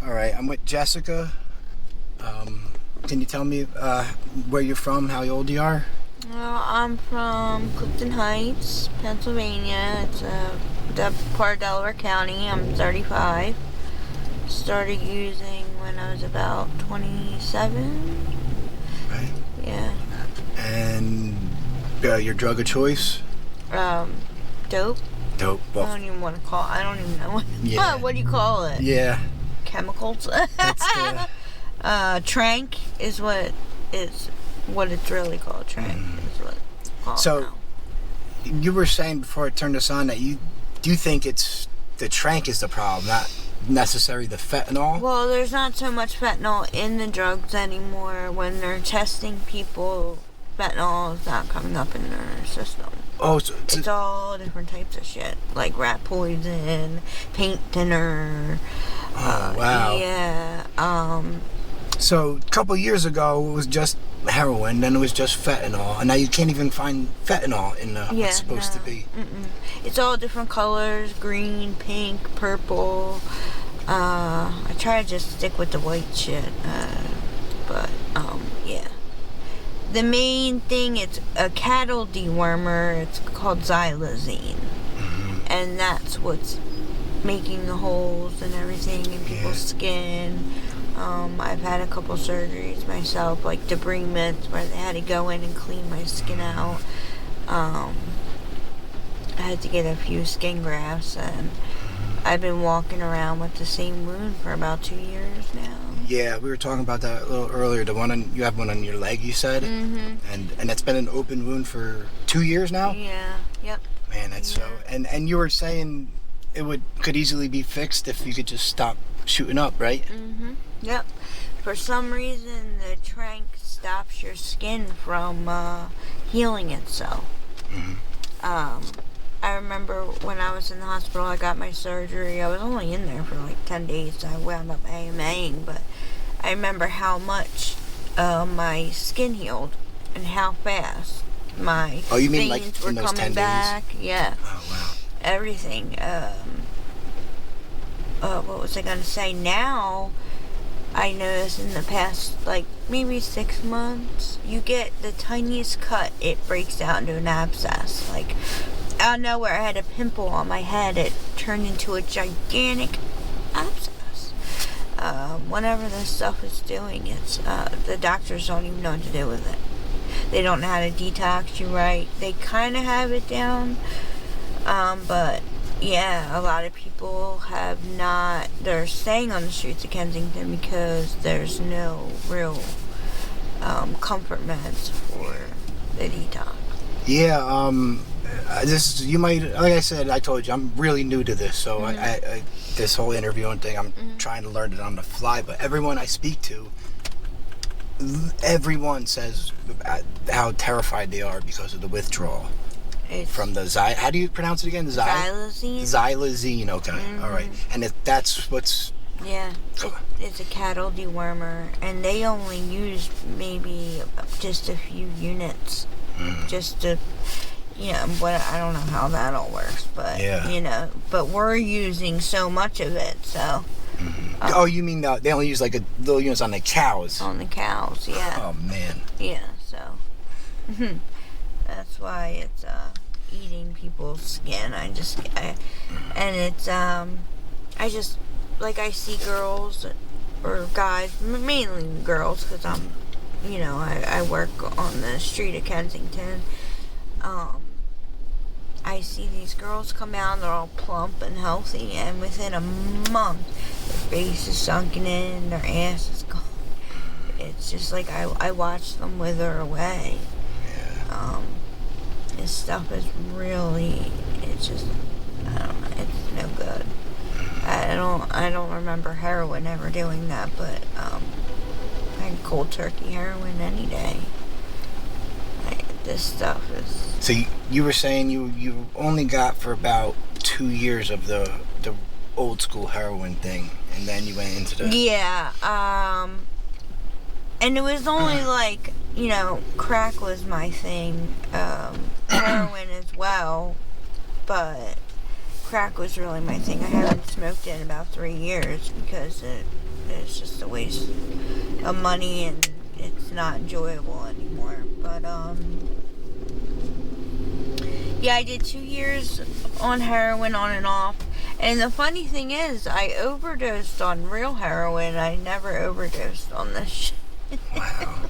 All right, I'm with Jessica. Can you tell me where you're from, how old you are? I'm from Clifton Heights, Pennsylvania. It's the part of Delaware County. I'm 35. Started using when I was about 27. Right. Yeah. And your drug of choice? Dope. Dope. I don't even want to call. I don't even know what. Yeah. What do you call it? Yeah. Chemicals. That's the. Trank is what it's really called. Trank is what it's called. So, now. you were saying before I turned this on that you think it's the trank is the problem, not necessarily the fentanyl. Well, there's not so much fentanyl in the drugs anymore. When they're testing people, fentanyl is not coming up in their system. Oh, so It's all different types of shit, like rat poison, paint thinner. Oh, wow. Yeah. So a couple years ago it was just heroin, then it was just fentanyl, and now you can't even find fentanyl in what's supposed to be. It's all different colors: green, pink, purple. I try to just stick with the white shit, but yeah. The main thing, it's a cattle dewormer. It's called Xxylazine, and that's what's making the holes and everything in people's skin. I've had a couple surgeries myself, like debridements, where they had to go in and clean my skin out. I had to get a few skin grafts, and I've been walking around with the same wound for about 2 years now. Yeah, we were talking about that a little earlier. The one you have one on your leg, you said, and that's been an open wound for 2 years now. Yeah. Yep. Man, that's so. And you were saying it could easily be fixed if you could just stop shooting up, right? Yep. For some reason, the trank stops your skin from healing itself. I remember when I was in the hospital, I got my surgery. I was only in there for like 10 days. So I wound up AMAing, but I remember how much my skin healed and how fast my you mean veins like were in those 10 coming days? back. Yeah. Oh wow. Everything. What was I gonna say? Now, I noticed in the past, like, maybe 6 months, you get the tiniest cut, it breaks out into an abscess. Like, out of nowhere, I had a pimple on my head, it turned into a gigantic abscess. Whatever this stuff is doing, it's, the doctors don't even know what to do with it. They don't know how to detox you right. They kind of have it down, but yeah, a lot of people have not. They're staying on the streets of Kensington because there's no real comfort meds for the detox. Yeah, you might, like I said, I told you, I'm really new to this, so I this whole interviewing thing, I'm trying to learn it on the fly, but everyone I speak to, everyone says how terrified they are because of the withdrawal. From the how do you pronounce it again? Xxylazine. Xxylazine, okay. All right. And that's what's... Yeah, it's a cattle dewormer, and they only use maybe just a few units, just to, but I don't know how that all works, but, but we're using so much of it, so. Oh, you mean they only use like a little units on the cows? On the cows, yeah. Oh, man. Yeah, so. That's why it's eating people's skin. And it's I see girls or guys, mainly girls, because I'm, I work on the street of Kensington. I see these girls come out and they're all plump and healthy, and within a month their face is sunken in, their ass is gone. It's just like I watch them wither away. This stuff is really, it's just, I don't know, it's no good. I don't remember heroin ever doing that, but I'd cold turkey heroin any day. This stuff is... So you were saying you only got for about 2 years of the old school heroin thing, and then you went into the... Yeah, and it was only like, crack was my thing, heroin as well, but crack was really my thing. I haven't smoked in about 3 years because it's just a waste of money and it's not enjoyable anymore. But yeah, I did 2 years on heroin on and off. And the funny thing is, I overdosed on real heroin. I never overdosed on this shit. Wow.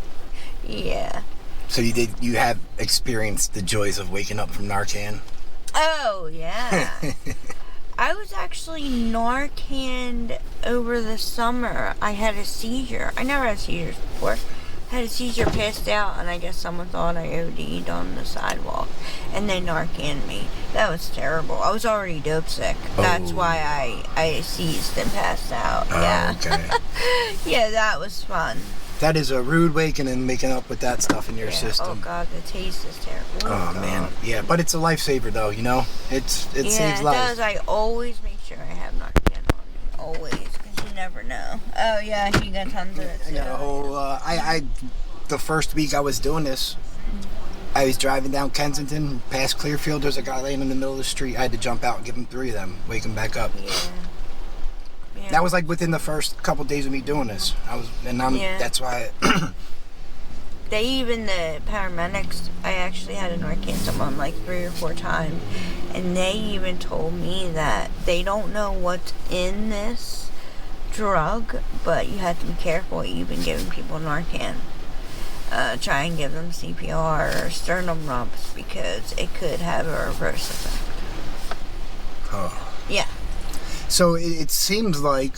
Yeah. So you have experienced the joys of waking up from Narcan? Oh, yeah. I was actually Narcaned over the summer. I had a seizure. I never had seizures before. I had a seizure, passed out, and I guess someone thought I OD'd on the sidewalk. And they Narcaned me. That was terrible. I was already dope sick. That's why I seized and passed out. Yeah. Okay. Yeah, that was fun. That is a rude awakening, making up with that stuff in your Oh system. God, the taste is terrible. Oh man, yeah, but it's a lifesaver though, you know. It saves lives. Yeah, it does. I always make sure I have Narcan on me, always, because you never know. Oh yeah, you got tons of it. I got a whole. The first week I was doing this, I was driving down Kensington, past Clearfield. There's a guy laying in the middle of the street. I had to jump out and give him 3 of them, wake him back up. Yeah. Yeah. That was like within the first couple days of me doing this. That's why. The paramedics, I actually had a Narcan someone like 3 or 4 times, and they even told me that they don't know what's in this drug, but you have to be careful. You've been giving people Narcan. Try and give them CPR or sternum rubs because it could have a reverse effect. Oh. Yeah. So it seems like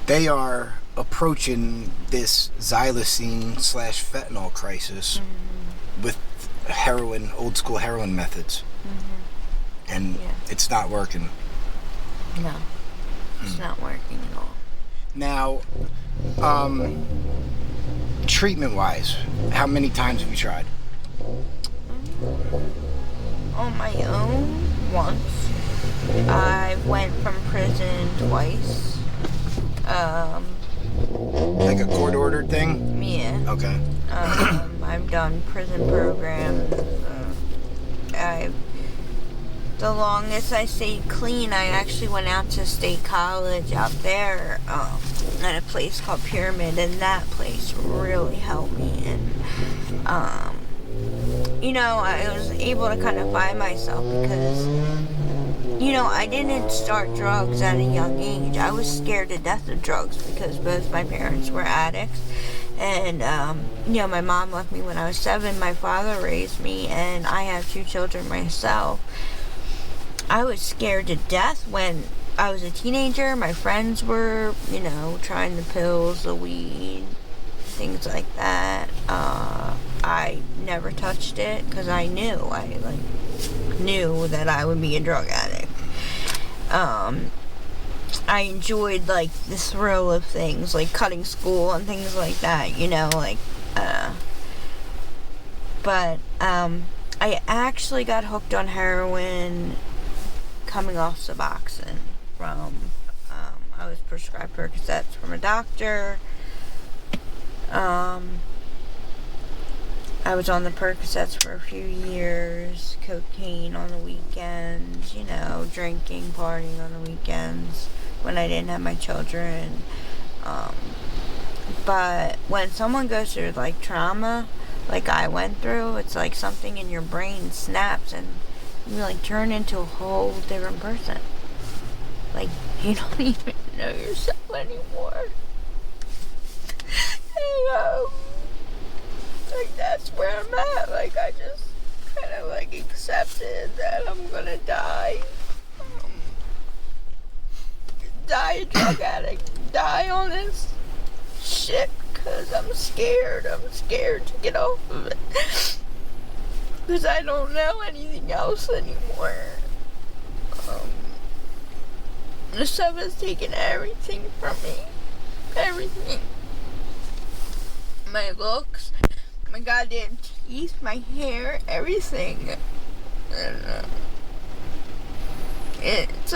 they are approaching this xylazine / fentanyl crisis with heroin, old school heroin methods. And it's not working. No. It's not working at all. Now, treatment wise, how many times have you tried? On my own, once. I went from prison twice. Like a court ordered thing? Yeah. Okay. I've done prison programs. The longest I stayed clean, I actually went out to state college out there at a place called Pyramid, and that place really helped me. And I was able to kind of find myself because I didn't start drugs at a young age. I was scared to death of drugs because both my parents were addicts. And, my mom left me when I was 7. My father raised me, and I have 2 children myself. I was scared to death when I was a teenager. My friends were, trying the pills, the weed, things like that. I never touched it because I knew. I knew that I would be a drug addict. I enjoyed the thrill of things like cutting school and things like that, but I actually got hooked on heroin coming off Suboxone from I was prescribed Percocets from a doctor. I was on the Percocets for a few years, cocaine on the weekends, drinking, partying on the weekends when I didn't have my children. But when someone goes through trauma, like I went through, it's like something in your brain snaps and you turn into a whole different person. You don't even know yourself anymore. That's where I'm at. I just kind of accepted that I'm gonna die. Die a drug addict. Die on this shit because I'm scared. I'm scared to get off of it. Because I don't know anything else anymore. The stuff has taken everything from me. Everything. My looks, my goddamn teeth, my hair, everything. And it's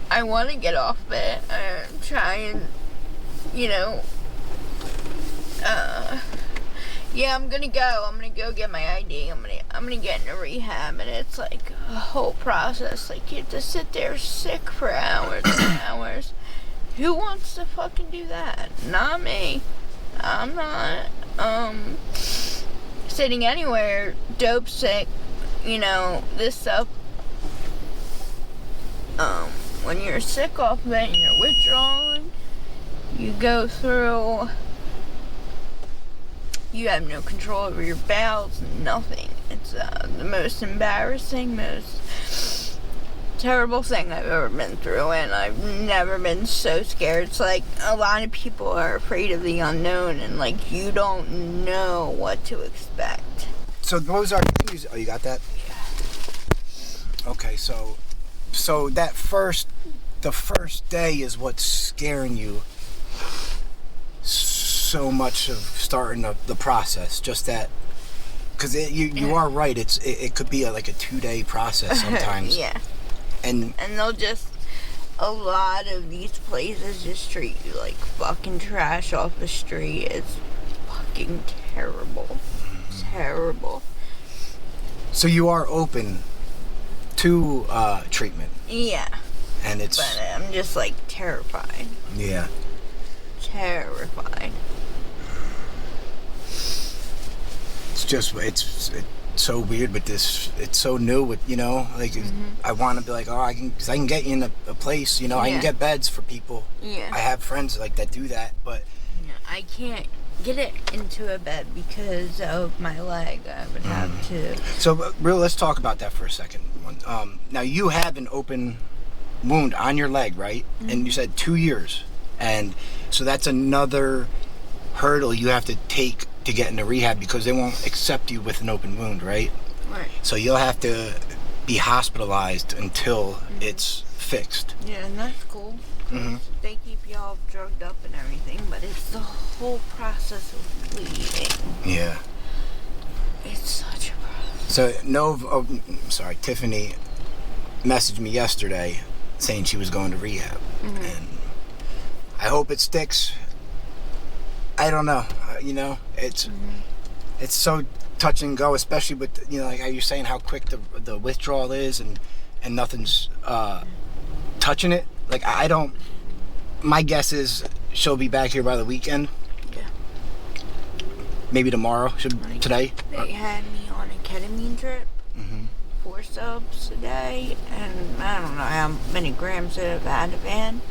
I want to get off it and try and, yeah, I'm gonna go get my ID. I'm gonna get into rehab, and it's like a whole process. Like, you have to sit there sick for hours and hours. Who wants to fucking do that? Not me. I'm not sitting anywhere dope sick. You know, this stuff. When you're sick off of it and you're withdrawing, you go through. You have no control over your bowels, nothing. It's the most embarrassing, most terrible thing I've ever been through, and I've never been so scared. It's like a lot of people are afraid of the unknown, and like you don't know what to expect. So those are, oh, you got that? Yeah. Okay, so the first day is what's scaring you so much of starting the process. Just that, because you are right. It could be like a 2-day process sometimes. Yeah. And they'll just, a lot of these places just treat you like fucking trash off the street. It's fucking terrible. Terrible. So you are open to treatment. Yeah. And it's. But I'm just like terrified. Yeah. Terrified. It's just it's so weird with this. It's so new with, you know, like I want to be like, oh, I can get you in a place, you know, I can get beds for people. Yeah. I have friends like that do that, but I can't get it into a bed because of my leg. I would have to. So let's talk about that for a second. Now you have an open wound on your leg, right? And you said 2 years, and so that's another hurdle you have to take to get into rehab, because they won't accept you with an open wound, right? Right. So you'll have to be hospitalized until it's fixed. Yeah, and that's cool. They keep you all drugged up and everything, but it's the whole process of bleeding. Yeah. It's such a process. So Tiffany messaged me yesterday saying she was going to rehab, and I hope it sticks. I don't know, you know, it's so touch and go, especially with, you know, like how you're saying how quick the withdrawal is, and nothing's touching it. Like, I don't, my guess is she'll be back here by the weekend. Yeah. Maybe tomorrow, today. They had me on a ketamine drip, 4 subs a day, and I don't know how many grams of Ativan.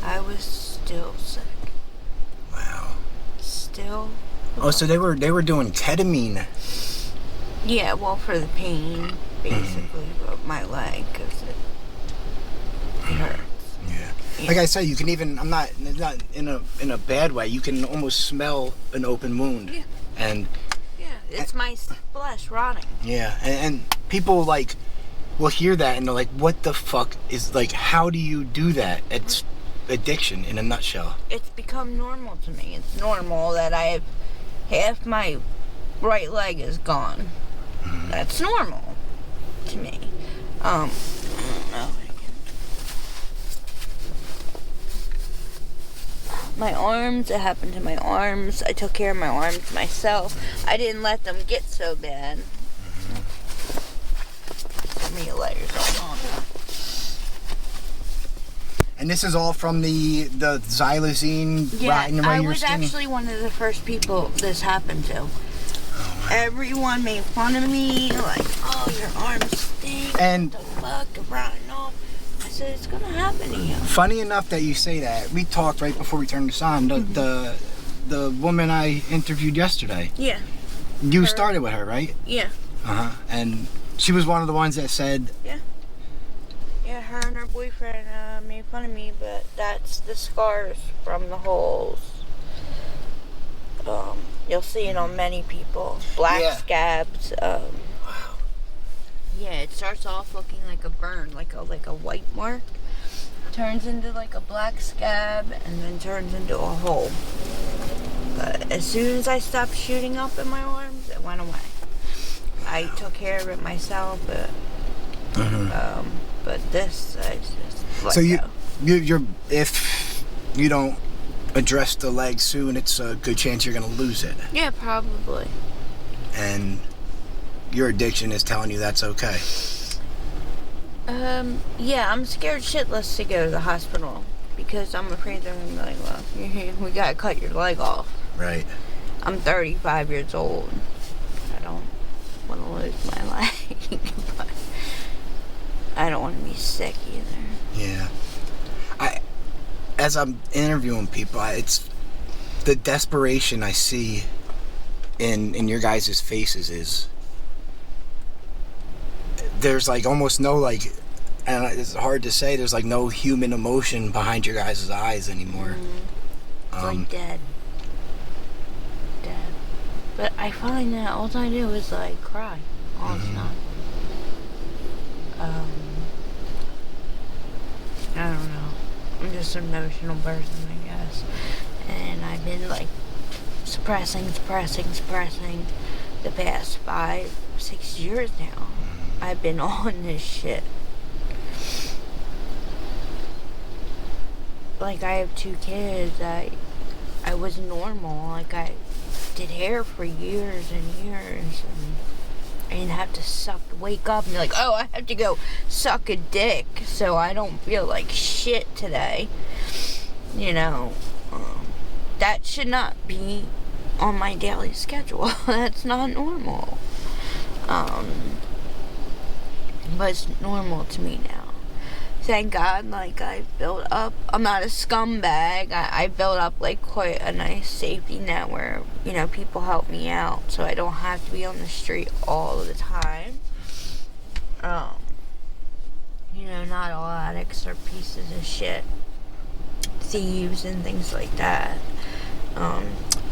I was still sick. Wow. Still. Oh, so they were doing ketamine. Yeah, well, for the pain, basically, but my leg, because it hurts. Yeah. Like I said, you can even, I'm not in a bad way, you can almost smell an open wound. Yeah. And yeah, it's my flesh rotting. Yeah, and people like will hear that and they're like, what the fuck is, like, how do you do that? It's addiction in a nutshell. It's become normal to me. It's normal that I have half my right leg is gone. That's normal to me. I don't know. My arms, it happened to my arms. I took care of my arms myself. I didn't let them get so bad. Give me a layers on. And this is all from the Xxylazine rotting away I your was skin? actually one of the first people this happened to. Everyone made fun of me, like, oh, your arms stink. And the fuck, you're rotting off. I said, it's gonna happen to you. Funny enough that you say that. We talked right before we turned this on. The woman I interviewed yesterday. Yeah. You started with her, right? Yeah. And she was one of the ones that said. Yeah. Yeah, her and her boyfriend made fun of me, but that's the scars from the holes. You'll see it on many people. Black scabs. Wow. Yeah, it starts off looking like a burn, like a white mark. Turns into like a black scab, and then turns into a hole. But as soon as I stopped shooting up in my arms, it went away. I took care of it myself, but this, I just let So go. you're if you don't address the leg soon, it's a good chance you're gonna lose it. Yeah, probably. and your addiction is telling you that's okay. Yeah, I'm scared shitless to go to the hospital because I'm afraid they're gonna be like, well, we gotta cut your leg off. Right. I'm 35 years old. I don't want to lose my leg, but I don't want to be sick either. Yeah. As I'm interviewing people, it's the desperation I see in your guys' faces is there's like almost no like, and it's hard to say, there's like no human emotion behind your guys' eyes anymore. It's like dead. But I find that all I do is like cry all the time. I don't know. I'm just an emotional person, I guess. And I've been like suppressing the past 5-6 years now. I've been on this shit. Like, I have 2 kids. I was normal. Like, I did hair for years and years, and I didn't have to wake up and be like, oh, I have to go suck a dick so I don't feel like shit today. You know, that should not be on my daily schedule. That's not normal. But it's normal to me now. Thank God, like, I'm not a scumbag. I built up, like, quite a nice safety net where, you know, people help me out so I don't have to be on the street all the time. You know, not all addicts are pieces of shit. Thieves and things like that.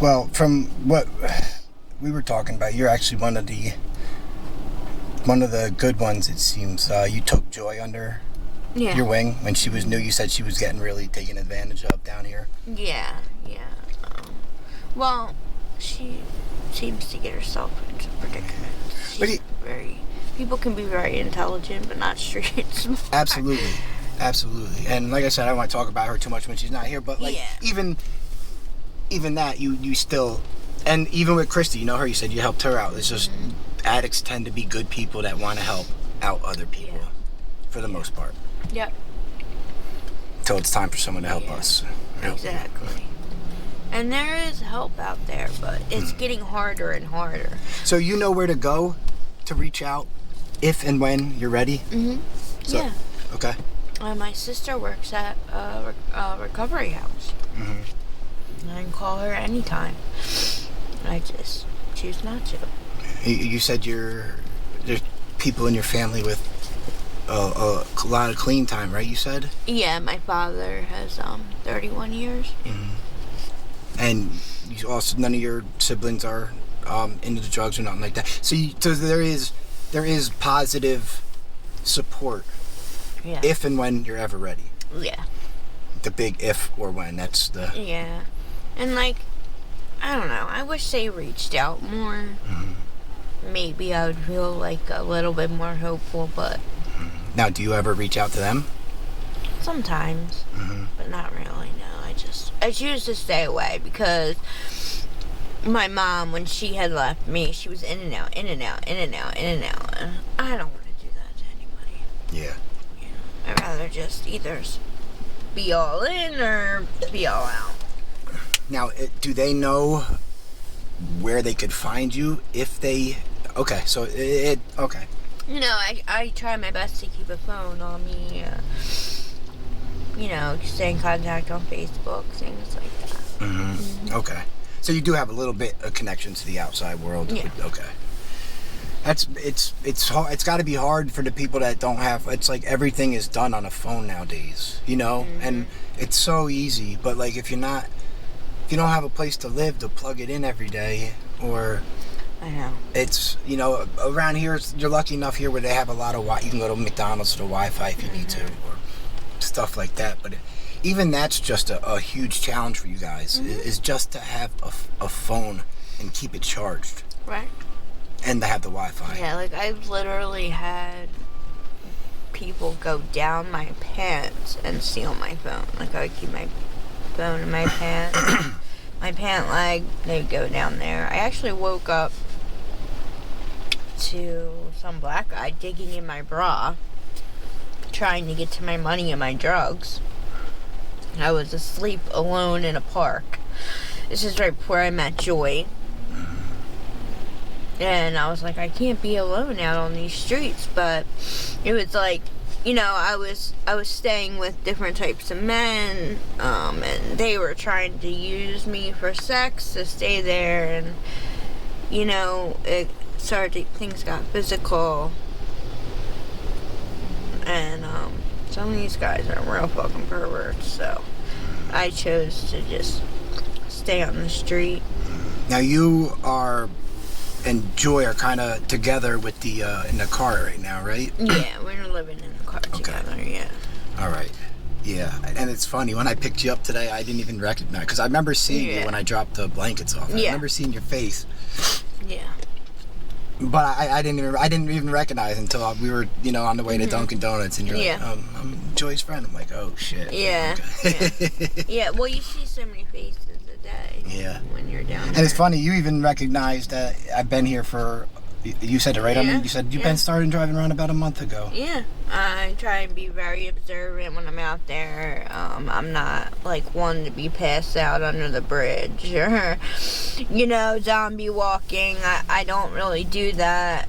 Well, from what we were talking about, you're actually one of the good ones, it seems. You took Joy under your wing when she was new. You said she was getting really taken advantage of down here. Yeah. Well, she seems to get herself into predicaments. People can be very intelligent, but not street smart. Absolutely. And like I said, I don't want to talk about her too much when she's not here, but like even that, you still, and even with Christy, you know her, you said you helped her out. It's just addicts tend to be good people that want to help out other people for the most part. Yep. Till it's time for someone to help us. Exactly. And there is help out there, but it's getting harder and harder. So you know where to go to reach out if and when you're ready? So, yeah. Okay. My sister works at a recovery house. I can call her anytime. I just choose not to. You said there's people in your family with a lot of clean time, right? You said? Yeah, my father has 31 years. And you also, none of your siblings are into the drugs or nothing like that. So there is positive support. Yeah. If and when you're ever ready. Yeah. The big if or when. That's the. Yeah. And like, I don't know. I wish they reached out more. Maybe I would feel like a little bit more hopeful, but. Now, do you ever reach out to them? Sometimes, but not really. No, I choose to stay away because my mom, when she had left me, she was in and out. And I don't want to do that to anybody. Yeah. You know, I'd rather just either be all in or be all out. Now, do they know where they could find you if they? Okay, so okay. No, I try my best to keep a phone on me. You know, stay in contact on Facebook, things like that. Okay. So you do have a little bit of connection to the outside world. Yeah. Okay. It's hard. It's got to be hard for the people that don't have. It's like everything is done on a phone nowadays, you know, and it's so easy. But like if you don't have a place to live to plug it in every day, or I know. It's, you know, around here, you're lucky enough here where they have a lot of you can go to McDonald's to the Wi-Fi if you need to, or stuff like that. But even that's just a huge challenge for you guys, is just to have a phone and keep it charged. Right. And to have the Wi-Fi. Yeah, like I've literally had people go down my pants and steal my phone. Like I would keep my phone in my pants. My pant leg, they'd go down there. I actually woke up to some black guy digging in my bra, trying to get to my money and my drugs. I was asleep alone in a park. This is right before I met Joy. And I was like, I can't be alone out on these streets. But it was like, you know, I was staying with different types of men, and they were trying to use me for sex to stay there, and, you know, things got physical, and, some of these guys are real fucking perverts, so I chose to just stay on the street. Now you and Joy are kind of together with the in the car right now, right? Yeah, we're living in the car together. Yeah. All right. Yeah, and it's funny, when I picked you up today, I didn't even recognize, because I remember seeing you when I dropped the blankets off. I remember seeing your face. Yeah. But I didn't even recognize until we were, you know, on the way to Dunkin' Donuts, and you're like, I'm Joy's friend. I'm like, oh shit. Yeah. Okay. Yeah. Well, you see so many faces a day. Yeah. When you're down there. And it's funny, you even recognized that I've been here for. You said it right. I mean, you said you've been starting driving around about a month ago. Yeah. I try and be very observant when I'm out there. I'm not like one to be passed out under the bridge or, you know, zombie walking. I don't really do that.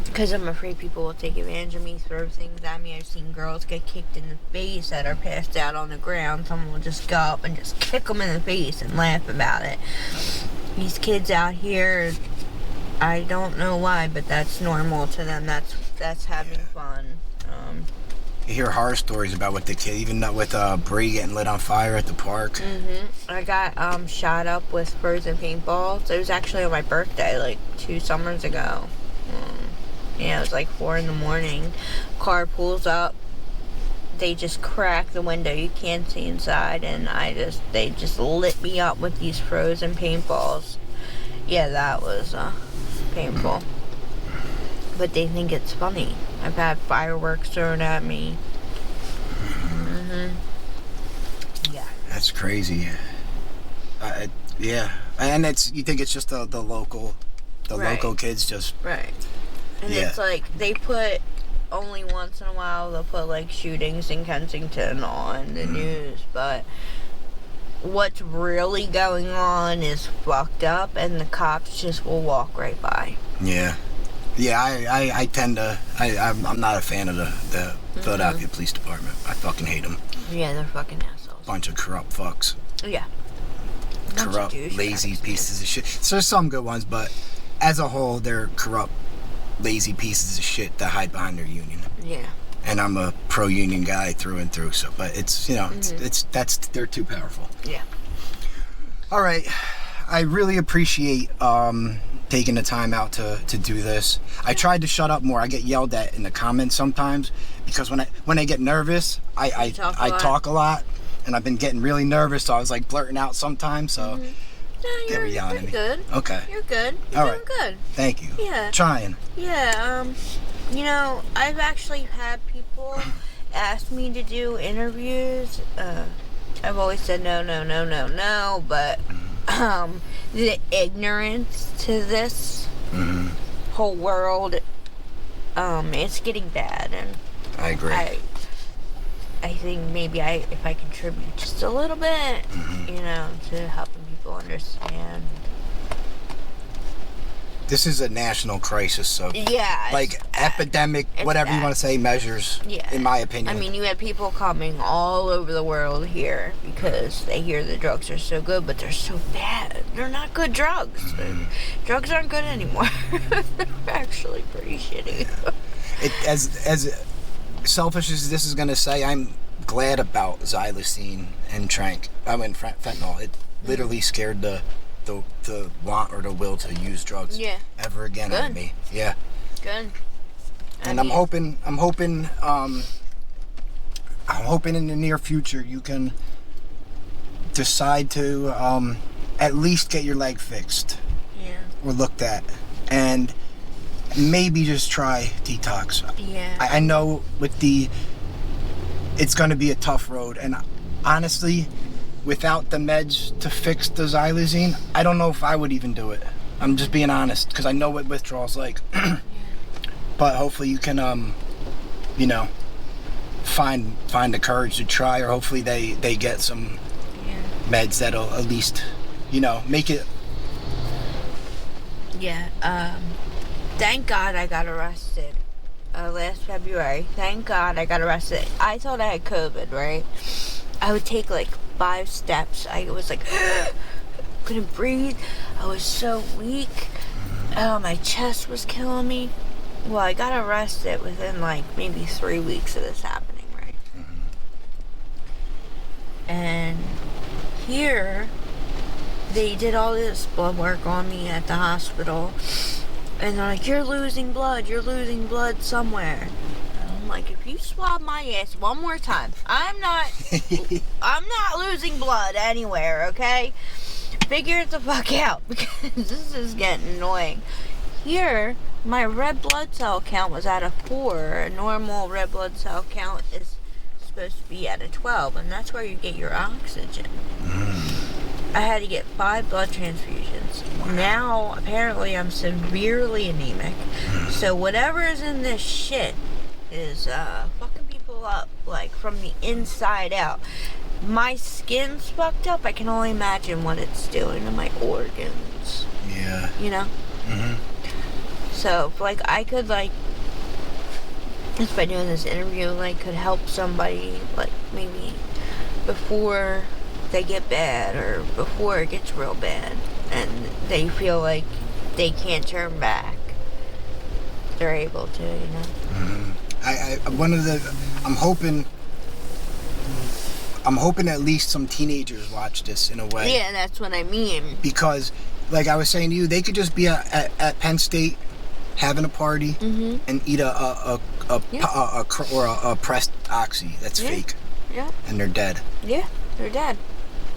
Because I'm afraid people will take advantage of me, throw things at me. I've seen girls get kicked in the face that are passed out on the ground. Someone will just go up and just kick them in the face and laugh about it. These kids out here, I don't know why, but that's normal to them. That's having fun. You hear horror stories about what the kid, even with Bree getting lit on fire at the park. I got shot up with frozen paintballs. It was actually on my birthday, like 2 summers ago. Yeah, it was like 4 a.m. Car pulls up. They just crack the window. You can't see inside, and they just lit me up with these frozen paintballs. Yeah, that was painful. But they think it's funny. I've had fireworks thrown at me. Yeah. That's crazy. Yeah, and you think it's just the local kids just. Right. And it's like they put only once in a while they'll put like shootings in Kensington on the news, but what's really going on is fucked up, and the cops just will walk right by. Yeah. I tend to. I'm not a fan of the Philadelphia Police Department. I fucking hate them. Yeah, they're fucking assholes. Bunch of corrupt fucks. Yeah. Corrupt, lazy pieces of shit. So there's some good ones, but as a whole, they're corrupt, lazy pieces of shit that hide behind their union. Yeah. And I'm a pro-union guy through and through. So, but it's, you know, they're too powerful. Yeah. All right. I really appreciate taking the time out to do this. I tried to shut up more. I get yelled at in the comments sometimes because when I get nervous, I talk a lot, and I've been getting really nervous. So I was like blurting out sometimes. So. No, you're good. Okay. You're good. You're doing good. Thank you. Yeah. Trying. Yeah, you know, I've actually had people ask me to do interviews. I've always said no, but the ignorance to this whole world, it's getting bad, and I agree. I think maybe if I contribute just a little bit, you know, to helping people understand. This is a national crisis, so like epidemic, whatever you want to say, measures. Yeah. In my opinion. I mean, you have people coming all over the world here because they hear the drugs are so good, but they're so bad. They're not good drugs. Drugs aren't good anymore. They're actually pretty shitty. As selfish as this is going to say, I'm glad about Xylazine and fentanyl. It literally scared the want or the will to use drugs ever again out of me. Yeah. Good. And I'm hoping in the near future you can decide to at least get your leg fixed. Yeah. Or looked at, and maybe just try detox. Yeah. I know it's going to be a tough road, and honestly, without the meds to fix the Xylazine, I don't know if I would even do it. I'm just being honest because I know what withdrawal's like. But hopefully you can, you know, find the courage to try, or hopefully they get some meds that'll at least, you know, make it. Yeah. Thank God I got arrested last February. Thank God I got arrested. I thought I had COVID, right? I would take like 5 steps. I was like, couldn't breathe. I was so weak. Oh, my chest was killing me. Well, I got arrested within like maybe 3 weeks of this happening, right? And here, they did all this blood work on me at the hospital. And they're like, you're losing blood somewhere. And I'm like, if you swab my ass one more time, I'm not losing blood anywhere, okay? Figure it the fuck out, because this is getting annoying. Here, my red blood cell count was at a 4. A normal red blood cell count is supposed to be at a 12, and that's where you get your oxygen. I had to get 5 blood transfusions. Wow. Now, apparently, I'm severely anemic. So whatever is in this shit is fucking people up, like, from the inside out. My skin's fucked up. I can only imagine what it's doing to my organs. Yeah. You know? So, like, I could, like, just by doing this interview, like, could help somebody, like, maybe before they get bad, or before it gets real bad, and they feel like they can't turn back. They're able to, you know? I'm hoping at least some teenagers watch this in a way. Yeah, that's what I mean. Because, like I was saying to you, they could just be at Penn State having a party and eat a pressed oxy that's fake. Yeah. And they're dead. Yeah, they're dead.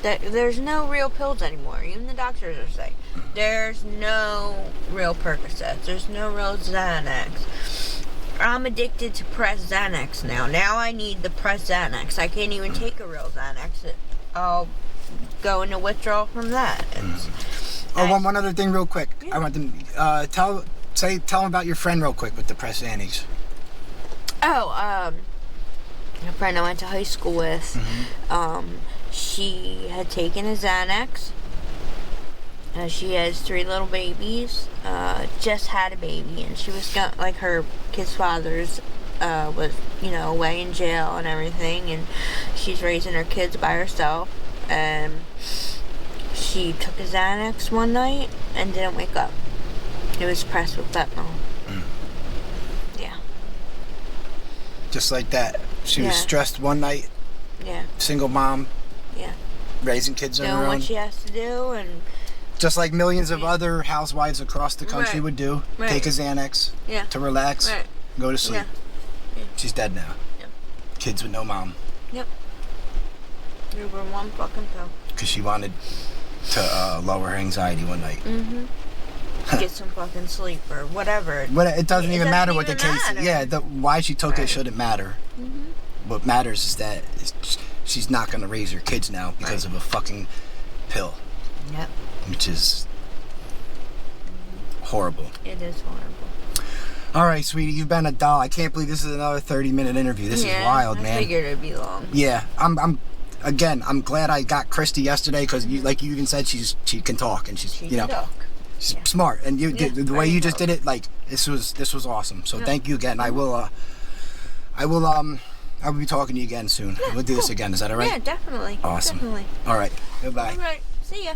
There's no real pills anymore. Even the doctors are saying there's no real Percocets. There's no real Xanax. I'm addicted to pressed Xanax now. Now I need the pressed Xanax. I can't even take a real Xanax. I'll go into withdrawal from that. One other thing real quick. Yeah. I want to tell them about your friend real quick with the pressed Xanax. A friend I went to high school with, she had taken a Xanax. She has 3 little babies, just had a baby, and she was like, her kid's father's was, you know, away in jail and everything, and she's raising her kids by herself, and she took a Xanax one night and didn't wake up. It was pressed with fentanyl. Yeah. Just like that. She was stressed one night. Yeah. Single mom. Yeah. Raising kids on her own. Doing what she has to do, and just like millions of other housewives across the country would do. Take a Xanax to relax, go to sleep. Yeah. She's dead now. Yep. Kids with no mom. Yep. You were one fucking pill. Because she wanted to lower her anxiety one night. Get some fucking sleep or whatever. It doesn't even matter what the case is. Yeah, why she took it shouldn't matter. What matters is that she's not going to raise her kids now because of a fucking pill. Yep. Which is horrible. It is horrible. All right, sweetie, you've been a doll. I can't believe this is another 30-minute interview. This is wild, man. I figured it'd be long. Yeah, I'm glad I got Christy yesterday because, like you even said, she can talk and she's she's smart, and the way you just did it, like this was awesome. So thank you again. I will be talking to you again soon. We'll do this again. Is that all right? Yeah, definitely. Awesome. Definitely. All right. Goodbye. All right. See ya.